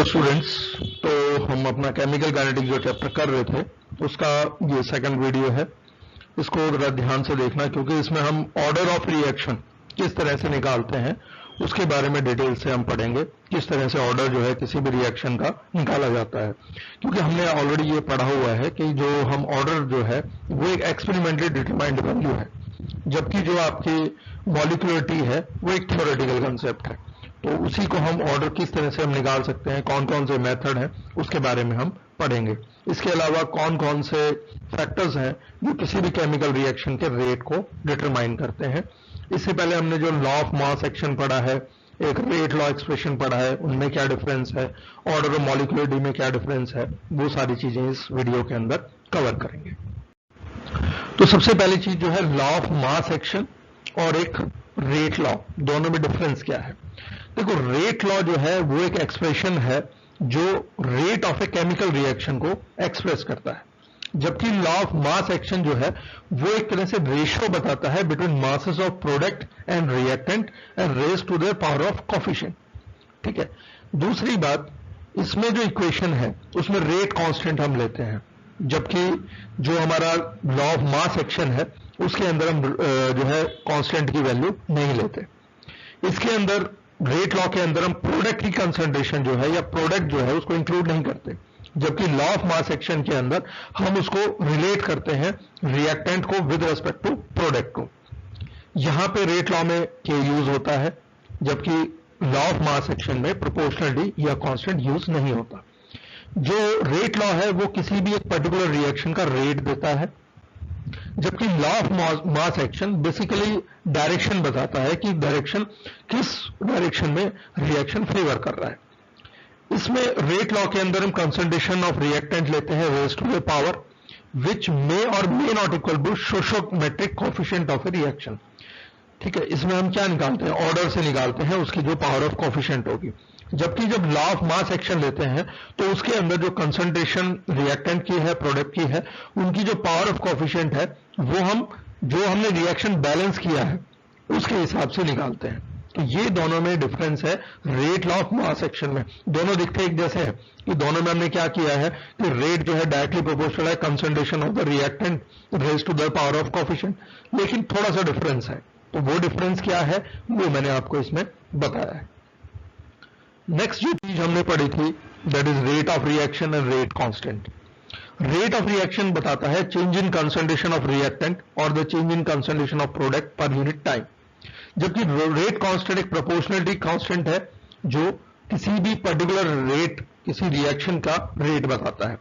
Students, तो हम अपना केमिकल काइनेटिक्स जो चैप्टर कर रहे थे उसका ये सेकंड वीडियो है। इसको जरा ध्यान से देखना क्योंकि इसमें हम ऑर्डर ऑफ रिएक्शन किस तरह से निकालते हैं उसके बारे में डिटेल से हम पढ़ेंगे। किस तरह से ऑर्डर जो है किसी भी रिएक्शन का निकाला जाता है, क्योंकि हमने ऑलरेडी ये पढ़ा हुआ है कि जो हम ऑर्डर जो है वो एक एक्सपेरिमेंटली डिटरमाइंड वैल्यू है, जबकि जो आपकी मॉलिक्युलरिटी है वो एक थ्योरेटिकल कंसेप्ट है। तो उसी को हम ऑर्डर किस तरह से हम निकाल सकते हैं, कौन कौन से मेथड हैं उसके बारे में हम पढ़ेंगे। इसके अलावा कौन कौन से फैक्टर्स हैं जो किसी भी केमिकल रिएक्शन के रेट को डिटरमाइन करते हैं। इससे पहले हमने जो लॉ ऑफ मास एक्शन पढ़ा है, एक रेट लॉ एक्सप्रेशन पढ़ा है, उनमें क्या डिफरेंस है, ऑर्डर ऑफ मॉलिक्युलरिटी में क्या डिफरेंस है, वो सारी चीजें इस वीडियो के अंदर कवर करेंगे। तो सबसे पहली चीज जो है लॉ ऑफ मास एक्शन और एक रेट लॉ, दोनों में डिफरेंस क्या है। देखो, रेट लॉ जो है वो एक एक्सप्रेशन है जो rate of a chemical reaction को एक्सप्रेस करता है, जबकि लॉ ऑफ मास एक्शन जो है वो एक तरह से रेशियो बताता है between masses of product and reactant and raise to their power of coefficient. ठीक है। दूसरी बात, इसमें जो इक्वेशन है उसमें रेट कांस्टेंट हम लेते हैं, जबकि जो हमारा लॉ ऑफ मास एक्शन है उसके अंदर हम जो है कांस्टेंट की वैल्यू नहीं लेते। इसके अंदर रेट लॉ के अंदर हम प्रोडक्ट की कंसंट्रेशन जो है या प्रोडक्ट जो है उसको इंक्लूड नहीं करते, जबकि लॉ ऑफ मास एक्शन के अंदर हम उसको रिलेट करते हैं रिएक्टेंट को विद रिस्पेक्ट टू प्रोडक्ट को। यहां पे रेट लॉ में के यूज होता है, जबकि लॉ ऑफ मास एक्शन में प्रोपोर्शनलिटी या कांस्टेंट यूज नहीं होता। जो रेट लॉ है वो किसी भी एक पर्टिकुलर रिएक्शन का रेट देता है, जबकि law of mass action basically direction बताता है कि डायरेक्शन किस डायरेक्शन में रिएक्शन फेवर कर रहा है। इसमें रेट लॉ के अंदर हम कंसंट्रेशन ऑफ रिएक्टेंट लेते हैं raise to the power which may और may not equal to stoichiometric coefficient of a reaction. ठीक है। इसमें हम क्या निकालते हैं, ऑर्डर से निकालते हैं उसकी जो पावर ऑफ कोएफिशिएंट होगी। जबकि जब लॉ ऑफ मास एक्शन लेते हैं तो उसके अंदर जो कंसंट्रेशन रिएक्टेंट की है, प्रोडक्ट की है, उनकी जो पावर ऑफ कोएफिशिएंट है वो हम जो हमने रिएक्शन बैलेंस किया है उसके हिसाब से निकालते हैं। तो ये दोनों में डिफरेंस है rate law of mass action में। दोनों दिखते एक जैसे हैं कि दोनों में हमने क्या किया है कि रेट जो है डायरेक्टली प्रोपोर्शनल है concentration of the reactant raise to the power of coefficient, लेकिन थोड़ा सा डिफरेंस है। तो वो डिफरेंस क्या है वो मैंने आपको इसमें बताया है। नेक्स्ट जो चीज हमने पढ़ी थी that is rate of reaction and rate constant. Rate of reaction बताता है change in concentration of reactant और the change in concentration of product per unit time, जबकि रेट कांस्टेंट एक प्रोपोर्शनलिटी कांस्टेंट है जो किसी भी पर्टिकुलर रेट, किसी रिएक्शन का रेट बताता है।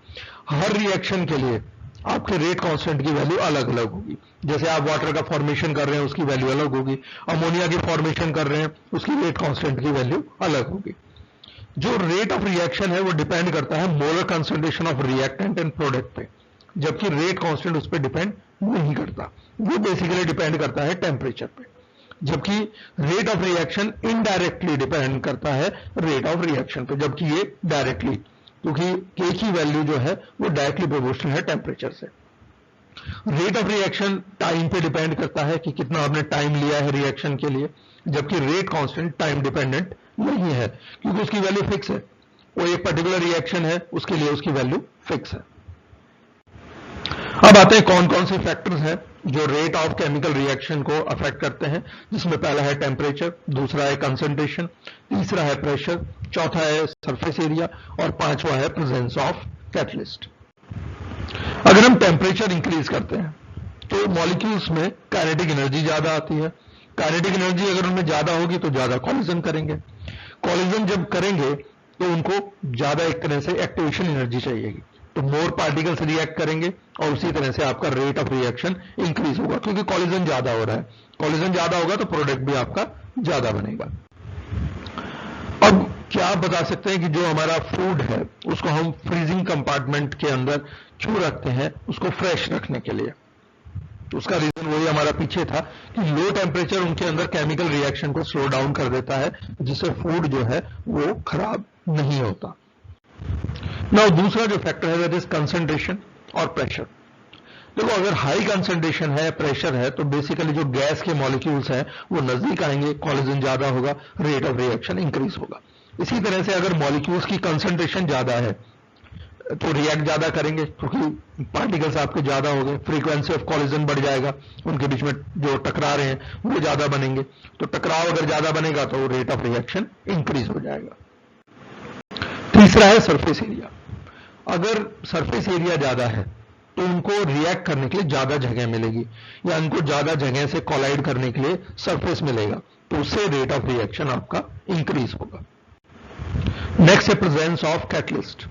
हर रिएक्शन के लिए आपके रेट कांस्टेंट की वैल्यू अलग अलग होगी। जैसे आप वाटर का फॉर्मेशन कर रहे हैं उसकी वैल्यू अलग होगी, अमोनिया की फॉर्मेशन कर रहे हैं उसकी रेट कांस्टेंट की वैल्यू अलग होगी। जो रेट ऑफ रिएक्शन है वो डिपेंड करता है molar concentration of reactant and product पे, जबकि रेट कांस्टेंट उस पर डिपेंड नहीं करता। वो बेसिकली डिपेंड करता है टेम्परेचर पे, जबकि rate of reaction indirectly depend करता है रेट ऑफ रिएक्शन पे, जबकि ये डायरेक्टली, क्योंकि के की वैल्यू जो है वो डायरेक्टली प्रोपोर्शनल है टेम्परेचर से। रेट ऑफ रिएक्शन टाइम पे डिपेंड करता है कि कितना आपने टाइम लिया है रिएक्शन के लिए, जबकि रेट कांस्टेंट टाइम डिपेंडेंट नहीं है क्योंकि उसकी वैल्यू फिक्स है। वो एक पर्टिकुलर रिएक्शन है उसके लिए उसकी वैल्यू फिक्स है। अब आते हैं कौन कौन से फैक्टर्स हैं जो रेट ऑफ केमिकल रिएक्शन को अफेक्ट करते हैं, जिसमें पहला है टेम्परेचर, दूसरा है कंसंट्रेशन, तीसरा है प्रेशर, चौथा है सरफेस एरिया और पांचवा है प्रेजेंस ऑफ कैटलिस्ट। अगर हम टेम्परेचर इंक्रीज करते हैं तो मॉलिक्यूल्स में काइनेटिक एनर्जी ज्यादा आती है। काइनेटिक एनर्जी अगर उनमें ज्यादा होगी तो ज्यादा कॉलिजन करेंगे। कॉलिजन जब करेंगे तो उनको ज्यादा एक तरह से एक्टिवेशन एनर्जी चाहिएगी, तो मोर पार्टिकल्स रिएक्ट करेंगे और उसी तरह से आपका रेट ऑफ रिएक्शन इंक्रीज होगा, क्योंकि कॉलिजन ज्यादा हो रहा है। कॉलिजन ज्यादा होगा तो प्रोडक्ट भी आपका ज्यादा बनेगा। अब क्या आप बता सकते हैं कि जो हमारा फूड है उसको हम फ्रीजिंग कंपार्टमेंट के अंदर क्यों रखते हैं, उसको फ्रेश रखने के लिए। तो उसका रीजन वही हमारा पीछे था कि लो टेम्परेचर उनके अंदर केमिकल रिएक्शन को स्लो डाउन कर देता है, जिससे फूड जो है वो खराब नहीं होता। नाउ दूसरा जो फैक्टर है दैट इज कंसंट्रेशन और प्रेशर। देखो, अगर हाई कंसंट्रेशन है, प्रेशर है, तो बेसिकली जो गैस के मॉलिक्यूल्स हैं वो नजदीक आएंगे, कॉलिजन ज्यादा होगा, रेट ऑफ रिएक्शन इंक्रीज होगा। इसी तरह से अगर मॉलिक्यूल्स की कंसंट्रेशन ज्यादा है तो रिएक्ट ज्यादा करेंगे, क्योंकि पार्टिकल्स आपके ज्यादा हो गए, फ्रीक्वेंसी ऑफ कॉलिजन बढ़ जाएगा, उनके बीच में जो टकरा रहे हैं वो ज्यादा बनेंगे, तो टकराव अगर ज्यादा बनेगा तो रेट ऑफ रिएक्शन इंक्रीज हो जाएगा। तीसरा है सरफेस एरिया। अगर सरफेस एरिया ज्यादा है तो उनको रिएक्ट करने के लिए ज्यादा जगह मिलेगी, या उनको ज्यादा जगह से कोलाइड करने के लिए सरफेस मिलेगा, तो उससे रेट ऑफ रिएक्शन आपका इंक्रीज होगा। नेक्स्ट है प्रेजेंस ऑफ कैटलिस्ट।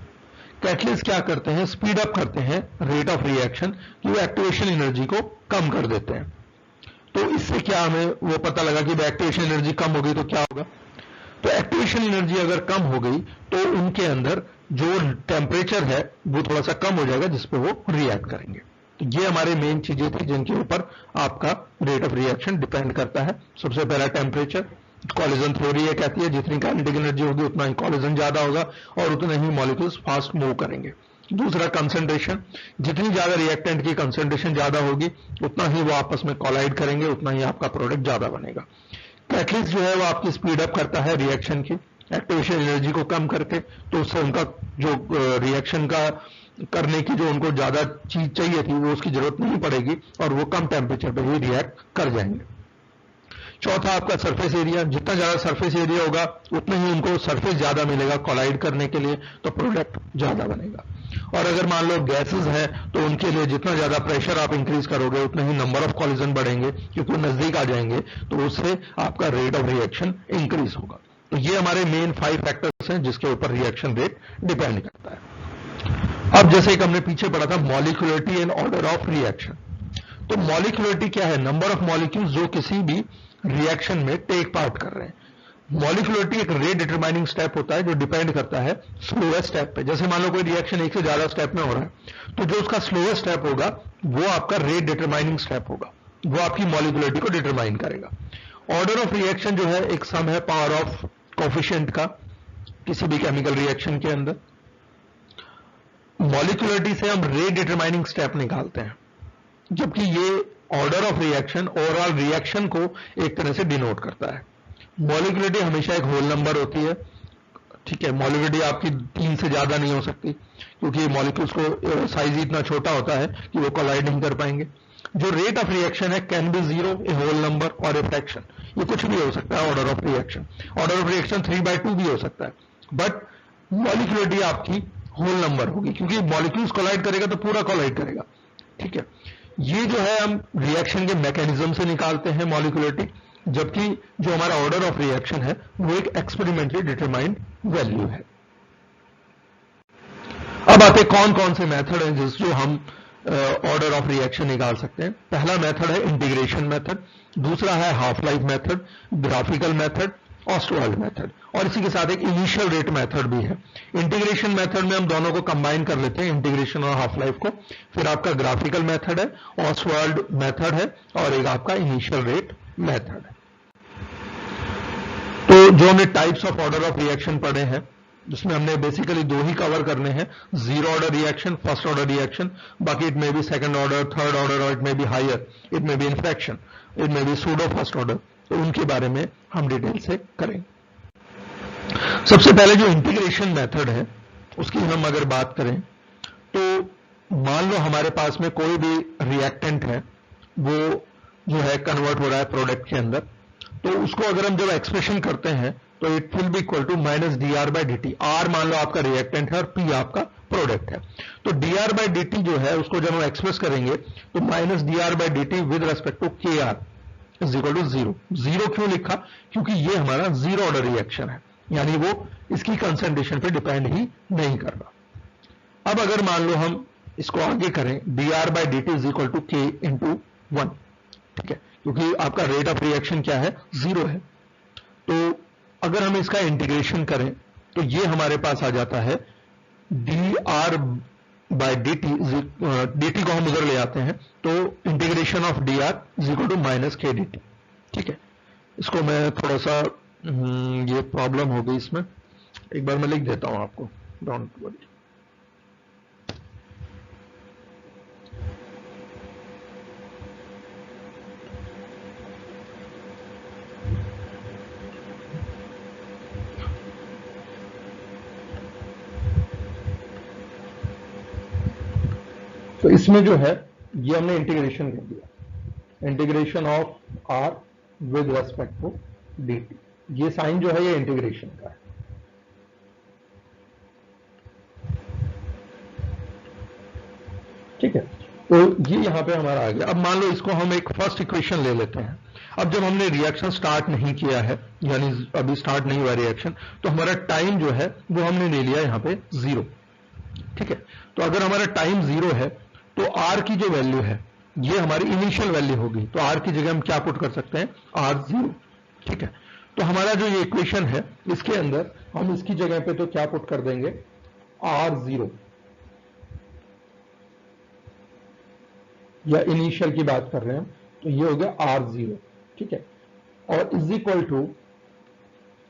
कैटलिस्ट क्या करते हैं, स्पीड अप करते हैं रेट ऑफ रिएक्शन, कि वो एक्टिवेशन एनर्जी को कम कर देते हैं। तो इससे क्या हमें वो पता लगा कि एक्टिवेशन एनर्जी कम हो गई तो क्या होगा, तो एक्टिवेशन एनर्जी अगर कम हो गई तो उनके अंदर जो टेम्परेचर है वो थोड़ा सा कम हो जाएगा, जिसपे वो रिएक्ट करेंगे। तो ये हमारे मेन चीजें थी जिनके ऊपर आपका रेट ऑफ रिएक्शन डिपेंड करता है। सबसे पहला टेम्परेचर, कॉलिजन थ्योरी ये कहती है जितनी काइनेटिक एनर्जी होगी उतना ही कॉलिजन ज्यादा होगा और उतने ही मॉलिक्यूल्स फास्ट मूव करेंगे। दूसरा कंसंट्रेशन, जितनी ज्यादा रिएक्टेंट की कंसंट्रेशन ज्यादा होगी उतना ही वो आपस में कोलाइड करेंगे, उतना ही आपका प्रोडक्ट ज्यादा बनेगा। कैटलिस्ट जो है वो आपकी स्पीड अप करता है रिएक्शन की, एक्टिवेशन एनर्जी को कम करके, तो उससे उनका जो रिएक्शन का करने की जो उनको ज्यादा चीज चाहिए थी वो उसकी जरूरत नहीं पड़ेगी और वो कम टेम्परेचर पे ही रिएक्ट कर जाएंगे। चौथा आपका सरफेस एरिया, जितना ज्यादा सरफेस एरिया होगा उतना ही उनको सरफेस ज्यादा मिलेगा कोलाइड करने के लिए, तो प्रोडक्ट ज्यादा बनेगा। और अगर मान लो गैसेस है तो उनके लिए जितना ज्यादा प्रेशर आप इंक्रीज करोगे उतना ही नंबर ऑफ कॉलिजन बढ़ेंगे, क्योंकि वो नजदीक आ जाएंगे, तो उससे आपका रेट ऑफ रिएक्शन इंक्रीज होगा। तो ये हमारे मेन 5 फैक्टर्स हैं जिसके ऊपर रिएक्शन रेट डिपेंड करता है। अब जैसे एक हमने पीछे पढ़ा था molecularity and order of reaction, तो मॉलिक्यूलरिटी क्या है, नंबर ऑफ मॉलिक्यूल्स जो किसी भी रिएक्शन में टेक पार्ट कर रहे हैं। मॉलिक्यूलरिटी एक रेट डिटरमाइनिंग स्टेप होता है जो डिपेंड करता है स्लोएस्ट स्टेप पे। जैसे मान लो कोई रिएक्शन एक से ज्यादा स्टेप में हो रहा है तो जो उसका स्लोएस्ट स्टेप होगा वो आपका रेट डिटरमाइनिंग स्टेप होगा, वो आपकी मॉलिक्यूलरिटी को डिटरमाइन करेगा। ऑर्डर ऑफ रिएक्शन जो है एक सम है पावर ऑफ कोफिशिएंट का किसी भी केमिकल रिएक्शन के अंदर। मॉलिक्यूलरिटी से हम रेट डिटरमाइनिंग स्टेप निकालते हैं, जबकि ये order of reaction overall reaction को एक तरह से डिनोट करता है। मॉलिक्यूलरिटी हमेशा एक होल नंबर होती है, ठीक है। मॉलिक्यूलरिटी आपकी 3 से ज्यादा नहीं हो सकती, क्योंकि मॉलिक्यूल्स को साइज इतना छोटा होता है कि वो कोलाइड नहीं कर पाएंगे। जो रेट ऑफ रिएक्शन है can be 0, a whole number और ए फ्रैक्शन, ये कुछ भी हो सकता है order of reaction. Order of reaction 3/2 भी हो सकता है, बट मॉलिक्यूलरिटी आपकी होल नंबर होगी, क्योंकि मॉलिक्यूल्स कोलाइड करेगा तो पूरा कोलाइड करेगा, ठीक है। ये जो है हम रिएक्शन के मैकेनिज्म से निकालते हैं मॉलिक्यूलरिटी, जबकि जो हमारा ऑर्डर ऑफ रिएक्शन है वो एक एक्सपेरिमेंटली डिटरमाइंड वैल्यू है। अब आते कौन कौन से मेथड हैं जिस जो हम ऑर्डर ऑफ रिएक्शन निकाल सकते हैं। पहला मेथड है इंटीग्रेशन मेथड, दूसरा है half life method, graphical method, Ostwald method, और इसी के साथ एक इनिशियल रेट मेथड भी है। इंटीग्रेशन मेथड में हम दोनों को कंबाइन कर लेते हैं, इंटीग्रेशन और हाफ लाइफ को। फिर आपका ग्राफिकल मेथड है, ऑस्टवाल्ड मेथड है, और एक आपका इनिशियल रेट मेथड है। तो जो हमने types of order of reaction पढ़े हैं जिसमें हमने बेसिकली 2 ही कवर करने हैं, 0 order reaction, first order reaction, बाकी it may be second order, third order, और it may be higher, it may be in fraction, it may be pseudo first order, तो उनके बारे में हम डिटेल से करेंगे। सबसे पहले जो इंटीग्रेशन मेथड है उसकी हम अगर बात करें तो मान लो हमारे पास में कोई भी रिएक्टेंट है, वो जो है कन्वर्ट हो रहा है प्रोडक्ट के अंदर, तो उसको अगर हम जब एक्सप्रेशन करते हैं तो it will be equal to -dr/dt। r मान लो आपका रिएक्टेंट है और p आपका प्रोडक्ट है, तो dr/dt जो है उसको जब हम एक्सप्रेस करेंगे तो -dr/dt with respect to kr is equal to 0। 0 क्यों लिखा, क्योंकि ये हमारा 0 ऑर्डर रिएक्शन है, यानी वो इसकी कंसंट्रेशन पे डिपेंड ही नहीं कर रहा। अब अगर मान लो हम इसको आगे करें, dr/dt is equal to k into 1, ठीक है, क्योंकि आपका रेट ऑफ रिएक्शन क्या है, 0 है। तो अगर हम इसका इंटीग्रेशन करें तो ये हमारे पास आ जाता है dr/dt, dt को हम उधर ले आते हैं, तो integration of dr is equal to -kdt, ठीक है। इसको मैं थोड़ा सा ये प्रॉब्लम हो गई इसमें, एक बार मैं लिख देता हूं आपको, डोंट वरी। तो इसमें जो है ये हमने इंटीग्रेशन कर दिया, integration of R with respect to D T. ये साइन जो है ये इंटीग्रेशन का है। ठीक है, तो ये यहां पे हमारा आ गया। अब मान लो इसको हम एक फर्स्ट इक्वेशन ले लेते हैं। अब जब हमने रिएक्शन स्टार्ट नहीं किया है, यानी अभी स्टार्ट नहीं हुआ रिएक्शन, तो हमारा टाइम जो है वो हमने ले लिया यहां पे 0। ठीक है, तो अगर हमारा टाइम 0 है तो आर की जो वैल्यू है ये हमारी इनिशियल वैल्यू होगी। तो आर की जगह हम क्या पुट कर सकते हैं, R0। ठीक है, तो हमारा जो ये इक्वेशन है इसके अंदर हम इसकी जगह पे तो क्या पुट कर देंगे, R0, या इनिशियल की बात कर रहे हैं तो ये हो गया R0। ठीक है, और इज इक्वल टू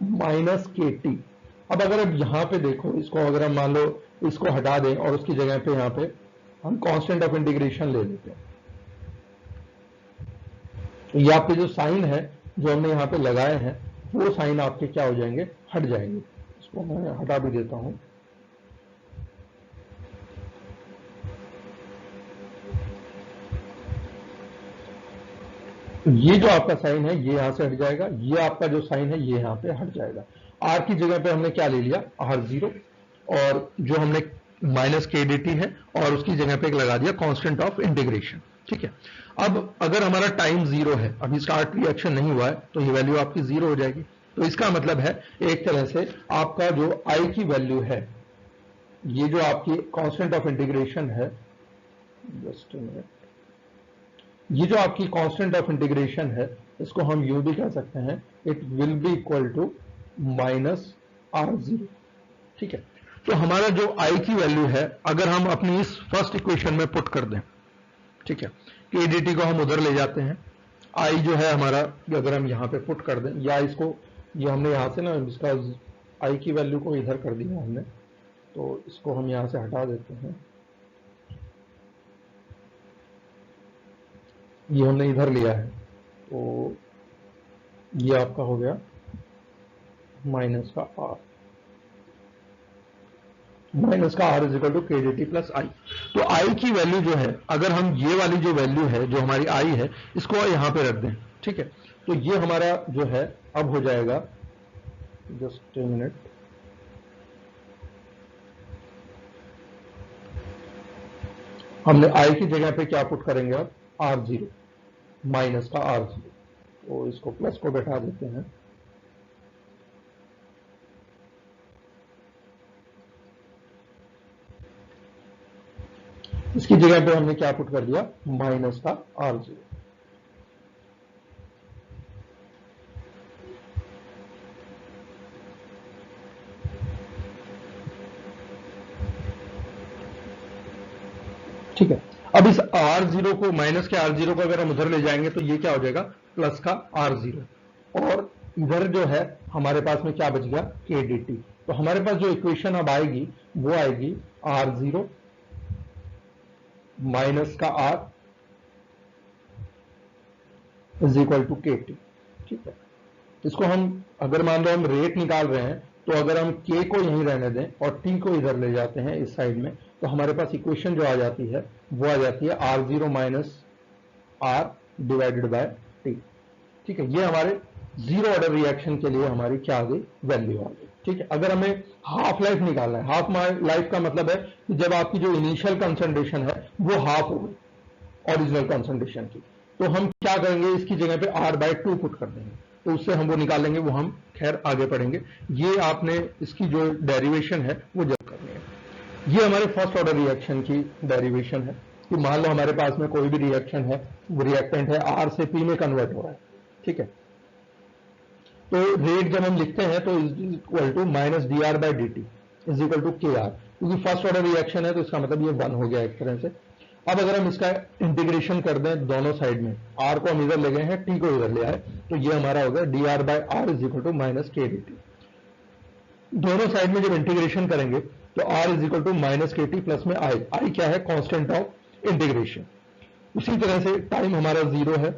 -KT। अब अगर अब यहां पे देखो, इसको अगर हम मान लो इसको हटा दें और उसकी जगह पे यहां पे हम कांस्टेंट ऑफ इंटीग्रेशन ले लेते हैं, तो ये आपके जो साइन है जो हमने यहां पे लगाए हैं वो साइन आपके क्या हो जाएंगे, हट जाएंगे। इसको मैं हटा भी देता हूं। ये जो आपका साइन है ये यहां से हट जाएगा, ये आपका जो साइन है ये यहां पे हट जाएगा। आर की जगह पे हमने क्या ले लिया, R0, और जो हमने -KDT है और उसकी जगह पे एक लगा दिया कांस्टेंट ऑफ इंटीग्रेशन। ठीक है, अब अगर हमारा टाइम 0 है, अभी स्टार्ट रिएक्शन नहीं हुआ है, तो ये वैल्यू आपकी 0 हो जाएगी। तो इसका मतलब है एक तरह से आपका जो I की वैल्यू है, ये जो आपकी कांस्टेंट ऑफ इंटीग्रेशन है, जस्ट अ मिनट, ये जो आपकी कांस्टेंट ऑफ इंटीग्रेशन है इसको हम यूं भी कह सकते हैं, it will be equal to -R0। ठीक है, तो हमारा जो I की वैल्यू है अगर हम अपनी इस फर्स्ट इक्वेशन में पुट कर दें, ठीक है, KDT को हम उधर ले जाते हैं, I जो है हमारा अगर हम यहां पे पुट कर दें, या इसको ये हमने यहां से ना इसका I की वैल्यू को इधर कर दिया हमने, तो इसको हम यहां से हटा देते हैं, ये हमने इधर लिया है, तो ये आपका हो गया माइनस का R is equal to KDT plus I। तो I की वैल्यू जो है, अगर हम ये वाली जो वैल्यू है जो हमारी I है इसको यहां पे रख दें, ठीक है, तो ये हमारा जो है अब हो जाएगा, जस्ट ए मिनट, हमने I की जगह पे क्या पुट करेंगे अब, R0, माइनस का R0, तो इसको प्लस को बैठा देते हैं, इसकी जगह पे हमने क्या पुट कर दिया, माइनस का R0। ठीक है, अब इस R0 को, माइनस के R0 को अगर हम उधर ले जाएंगे तो ये क्या हो जाएगा, प्लस का R0, और इधर जो है हमारे पास में क्या बच गया, KDT। तो हमारे पास जो इक्वेशन अब आएगी वो आएगी R0 माइनस का R is equal to KT। ठीक है, इसको हम अगर मान लो हम रेट निकाल रहे हैं, तो अगर हम K को यहीं रहने दें और T को इधर ले जाते हैं इस साइड में, तो हमारे पास इक्वेशन जो आ जाती है वो आ जाती है R0 minus R divided by T। ठीक है, ये हमारे जीरो ऑर्डर रिएक्शन के लिए हमारी क्या आ गई, वैल्यू आ गई। ठीक है, अगर हमें हाफ लाइफ निकालना है, हाफ लाइफ का मतलब है कि जब आपकी जो इनिशियल कंसंट्रेशन है वो हाफ हो गई ओरिजिनल कंसंट्रेशन की, तो हम क्या करेंगे, इसकी जगह पे R/2 पुट कर देंगे, तो उससे हम वो निकालेंगे, वो हम खैर आगे पढ़ेंगे। ये आपने इसकी जो डेरिवेशन है वो जब करनी है। ये हमारे फर्स्ट ऑर्डर रिएक्शन की डेरिवेशन है कि मान लो हमारे पास में कोई भी रिएक्शन है, वो रिएक्टेंट है R से P में कन्वर्ट हो रहा है। ठीक है, तो रेट जब हम लिखते हैं तो is equal to minus dR/dt is equal to KR, क्योंकि फर्स्ट ऑर्डर रिएक्शन है तो इसका मतलब ये 1 हो गया एक तरह से। अब अगर हम इसका इंटीग्रेशन कर दें दोनों साइड में, R को हम इधर ले गए हैं, T को इधर ले आए, तो ये हमारा हो गया dR/R is equal to minus KDT। दोनों साइड में जब इंटीग्रेशन करेंगे तो R is equal to minus KT plus में I क्या है, कांस्टेंट ऑफ इंटीग्रेशन। उसी तरह से टाइम हमारा 0 है,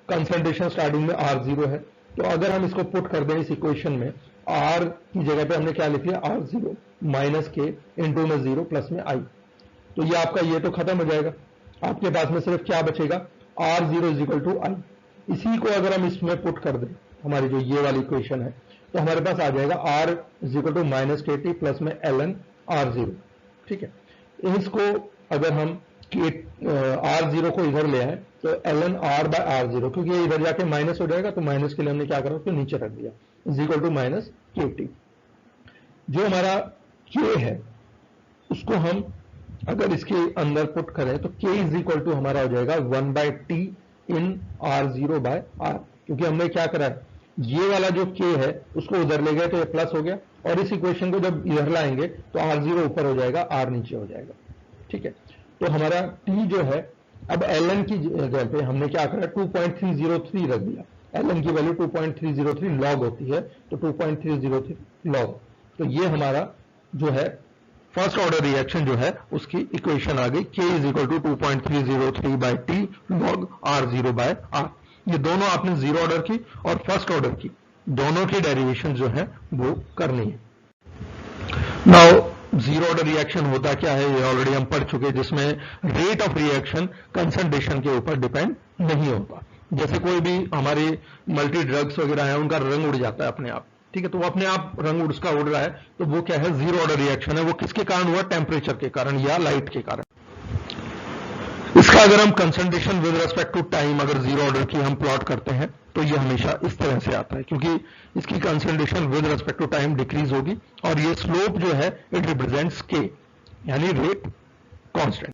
कंसंट्रेशन स्टार्टिंग में R0 है, तो अगर हम इसको पुट कर दें इस इक्वेशन में, R की जगह पे हमने क्या लिख लिया, R0 माइनस K इंटू में 0 प्लस में I। तो ये आपका ये तो खत्म हो जाएगा, आपके पास में सिर्फ क्या बचेगा, R0 इज इक्वल टू आई। इसी को अगर हम इसमें पुट कर दें, हमारी जो ये वाली इक्वेशन है, तो हमारे पास आ जाएगा R is equal to minus K T plus में ln R0। ठीक है, इसको अगर हम R0 को इधर ले आए तो ln R बाय R0, क्योंकि ये इधर जाके माइनस हो जाएगा, तो माइनस के लिए हमने क्या करा, तो नीचे रख दिया, is equal to minus K T. जो हमारा K है उसको हम अगर इसके अंदर पुट करें तो K इज इक्वल टू हमारा हो जाएगा 1 bye T in R0 by R, क्योंकि हमने क्या करा है, ये वाला जो K है उसको उधर ले गए तो ये प्लस हो गया, और इस इक्वेशन को जब इधर लाएंगे तो R0 ऊपर हो जाएगा, R नीचे हो जाएगा। ठीक है, तो हमारा T जो है, अब ln की जगह पे हमने क्या करा, 2.303 रख दिया, ln की वैल्यू 2.303 लॉग होती है, तो 2.303 लॉग, तो ये हमारा जो है फर्स्ट ऑर्डर रिएक्शन जो है उसकी इक्वेशन आ गई, K is equal to 2.303 by T log R0 by R। ये दोनों आपने जीरो ऑर्डर की और फर्स्ट ऑर्डर की दोनों की डेरिवेशन जो है वो करनी है। नाउ जीरो ऑर्डर रिएक्शन होता क्या है, ये ऑलरेडी हम पढ़ चुके, जिसमें रेट ऑफ रिएक्शन कंसंट्रेशन के ऊपर डिपेंड नहीं होता। जैसे कोई भी हमारे मल्टी ड्रग्स वगैरह है, उनका रंग उड़ जाता है अपने आप, ठीक है, तो वो अपने आप रंग उसका उड़ रहा है, तो वो क्या है, जीरो ऑर्डर रिएक्शन है। वो किसके कारण हुआ, टेम्परेचर के कारण या लाइट के कारण। इसका अगर हम concentration with respect to time अगर जीरो ऑर्डर की हम प्लॉट करते हैं तो ये हमेशा इस तरह से आता है, क्योंकि इसकी concentration with respect to time decrease होगी, और ये स्लोप जो है इट रिप्रेजेंट्स के, यानी रेट कांस्टेंट।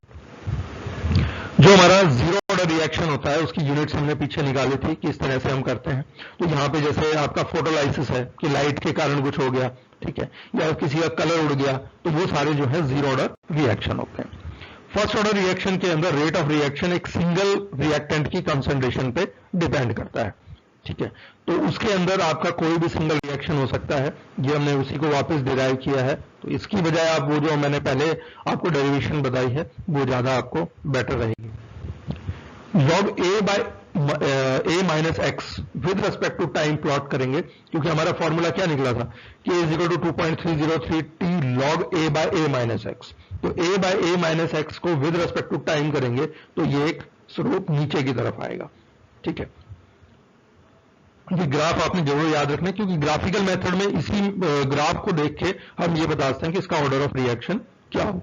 जो हमारा जीरो ऑर्डर रिएक्शन होता है उसकी यूनिट्स हमने पीछे निकाली थी कि इस तरह से हम करते हैं। तो यहां पे जैसे आपका फोटोलाइसिस है कि लाइट के कारण कुछ हो गया, ठीक है, या किसी का कलर उड़ गया, तो वो सारे जो है जीरो ऑर्डर रिएक्शन होते हैं। फर्स्ट ऑर्डर रिएक्शन के अंदर रेट ऑफ रिएक्शन एक सिंगल रिएक्टेंट की कंसंट्रेशन पे डिपेंड करता है। ठीक है, तो उसके अंदर आपका कोई भी सिंगल रिएक्शन हो सकता है, ये हमने उसी को वापस डिराइव किया है। तो इसकी बजाय आप वो जो मैंने पहले आपको डेरिवेशन बताई है वो ज्यादा आपको बेटर रहेगी। Log A by A minus X with respect to time plot करेंगे, क्योंकि हमारा फॉर्मूला क्या निकला था कि is equal to 2.303 T log A by A minus X. तो A by A minus X को विद रिस्पेक्ट टू टाइम करेंगे तो ये एक स्लोप नीचे की तरफ आएगा। ठीक है, ये ग्राफ आपने जरूर याद रखना है, क्योंकि ग्राफिकल मेथड में इसी ग्राफ को देख के हम ये बता सकते हैं कि इसका ऑर्डर ऑफ रिएक्शन क्या हो।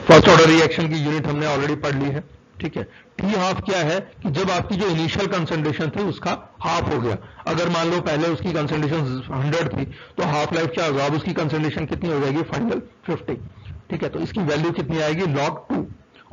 फर्स्ट ऑर्डर रिएक्शन की यूनिट हमने ऑलरेडी पढ़ ली है। ठीक है, टी हाफ क्या है कि जब आपकी जो इनिशियल कंसंट्रेशन थी उसका हाफ हो गया। अगर मान लो पहले उसकी कंसंट्रेशन 100 थी तो हाफ लाइफ क्या होगा, अब उसकी कंसंट्रेशन कितनी हो जाएगी, फाइनल 50। ठीक है, तो इसकी वैल्यू कितनी आएगी, log 2,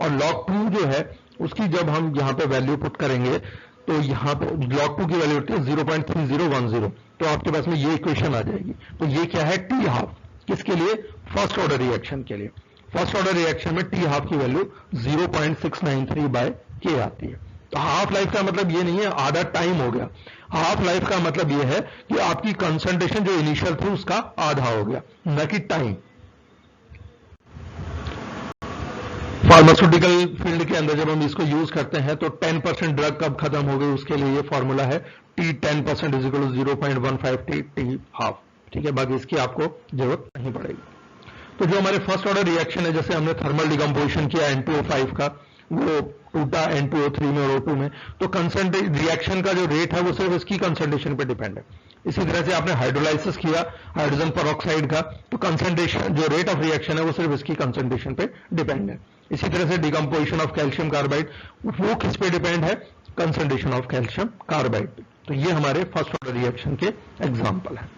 और log 2 जो है उसकी जब हम यहां पे वैल्यू पुट करेंगे तो यहां पे log 2 की वैल्यू होती है 0.3010, तो आपके पास में ये इक्वेशन आ जाएगी। तो ये क्या है, टी हाफ, किसके लिए, फर्स्ट ऑर्डर रिएक्शन के लिए। फर्स्ट ऑर्डर रिएक्शन में टी हाफ की वैल्यू 0.693 बाय के आती है। तो हाफ लाइफ का मतलब ये नहीं है आधा टाइम हो गया, हाफ लाइफ का मतलब ये है कि आपकी कंसंट्रेशन जो इनिशियल थी उसका आधा हो गया, न कि टाइम। फार्मास्यूटिकल फील्ड के अंदर जब हम इसको यूज करते हैं तो 10% ड्रग कब खत्म हो गई उसके लिए ये फॉर्मूला है, T 10% is equal to 0.15 T half. ठीक है, बाकी इसकी आपको जरूरत नहीं पड़ेगी। तो जो हमारे फर्स्ट ऑर्डर रिएक्शन है, जैसे हमने थर्मल डिकम्पोजिशन किया N2O5 का, वो टूटा N2O3 में और O2 में, तो रिएक्शन का जो रेट है वो सिर्फ इसकी कंसंट्रेशन पे डिपेंड है। इसी तरह से आपने हाइड्रोलाइसिस किया हाइड्रोजन पेरोक्साइड का, तो कंसंट्रेशन जो रेट ऑफ रिएक्शन है वो सिर्फ इसकी कंसंट्रेशन पे डिपेंड है। इसी तरह से डिकम्पोजिशन ऑफ कैल्शियम कार्बाइड, वो किस पे डिपेंड है, कंसंट्रेशन ऑफ कैल्शियम कार्बाइड पे। तो ये हमारे फर्स्ट ऑर्डर रिएक्शन के एग्जाम्पल है।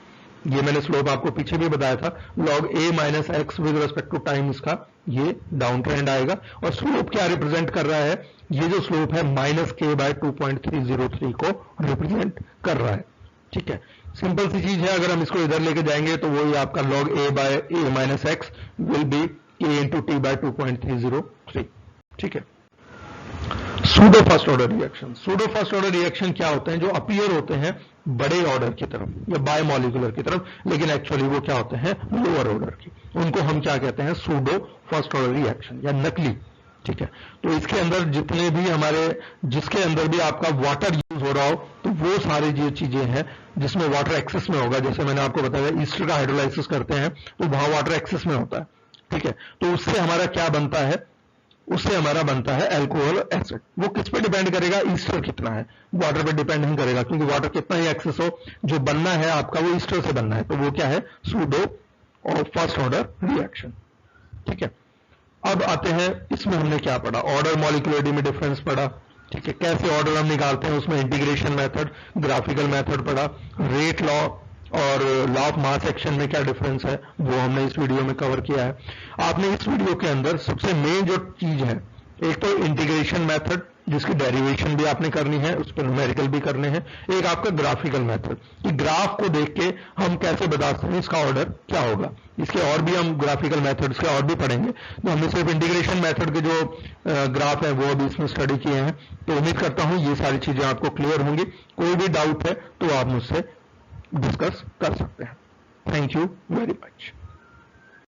ये मैंने स्लोप आपको पीछे भी बताया था, log a minus X with respect to time इसका ये डाउन ट्रेंड आएगा। और स्लोप क्या रिप्रेजेंट कर रहा है, ये जो स्लोप है माइनस के बाय 2.303 को रिप्रेजेंट कर रहा है। ठीक है, सिंपल सी चीज है, अगर हम इसको इधर लेके जाएंगे तो वही आपका log a बाय a minus X will be k into T by 2.303। ठीक है, pseudo first order reaction. Pseudo first order reaction क्या होते हैं, जो अपीयर होते हैं बड़े ऑर्डर की तरफ या बायोमोलिकुलर की तरफ, लेकिन एक्चुअली वो क्या होते हैं, लोअर ऑर्डर की, उनको हम क्या कहते हैं, सूडो फर्स्ट ऑर्डर रिएक्शन या नकली। ठीक है, तो इसके अंदर जितने भी हमारे, जिसके अंदर भी आपका वाटर यूज हो रहा हो, तो वो सारी जो चीजें हैं जिसमें वाटर एक्सेस में होगा, जैसे मैंने आपको बताया ईस्टर का हाइड्रोलाइसिस करते हैं तो वहां वाटर एक्सेस में होता है, ठीक है, तो उससे हमारा क्या बनता है, उससे हमारा बनता है अल्कोहल एसिड। वो किस पे डिपेंड करेगा, ईस्टर कितना है, वाटर पे डिपेंड नहीं करेगा, क्योंकि वाटर कितना ही एक्सेस हो, जो बनना है आपका वो ईस्टर से बनना है, तो वो क्या है, सूडो और फर्स्ट ऑर्डर रिएक्शन। ठीक है, अब आते हैं, इसमें हमने क्या पढ़ा, ऑर्डर मॉलिक्यूलरिटी में डिफरेंस पढ़ा। ठीक है, कैसे ऑर्डर हम निकालते हैं, उसमें इंटीग्रेशन मेथड, ग्राफिकल मेथड पढ़ा, रेट लॉ और लॉ ऑफ मास एक्शन में क्या डिफरेंस है वो हमने इस वीडियो में कवर किया है। आपने इस वीडियो के अंदर सबसे मेन जो चीज है, एक तो इंटीग्रेशन मेथड जिसकी डेरिवेशन भी आपने करनी है, उस पर न्यूमेरिकल भी करने हैं, एक आपका ग्राफिकल मेथड कि ग्राफ को देख के हम कैसे बता सकते हैं इसका ऑर्डर क्या होगा। इसके और भी हम ग्राफिकल मेथड्स के और भी पढ़ेंगे, तो हमने सिर्फ इंटीग्रेशन मेथड के जो ग्राफ है वो अभी इसमें स्टडी किए हैं। तो उम्मीद करता हूं ये सारी चीजें आपको क्लियर होंगी। कोई भी डाउट है तो आप मुझसे डिस्कस कर सकते हैं। Thank you very much.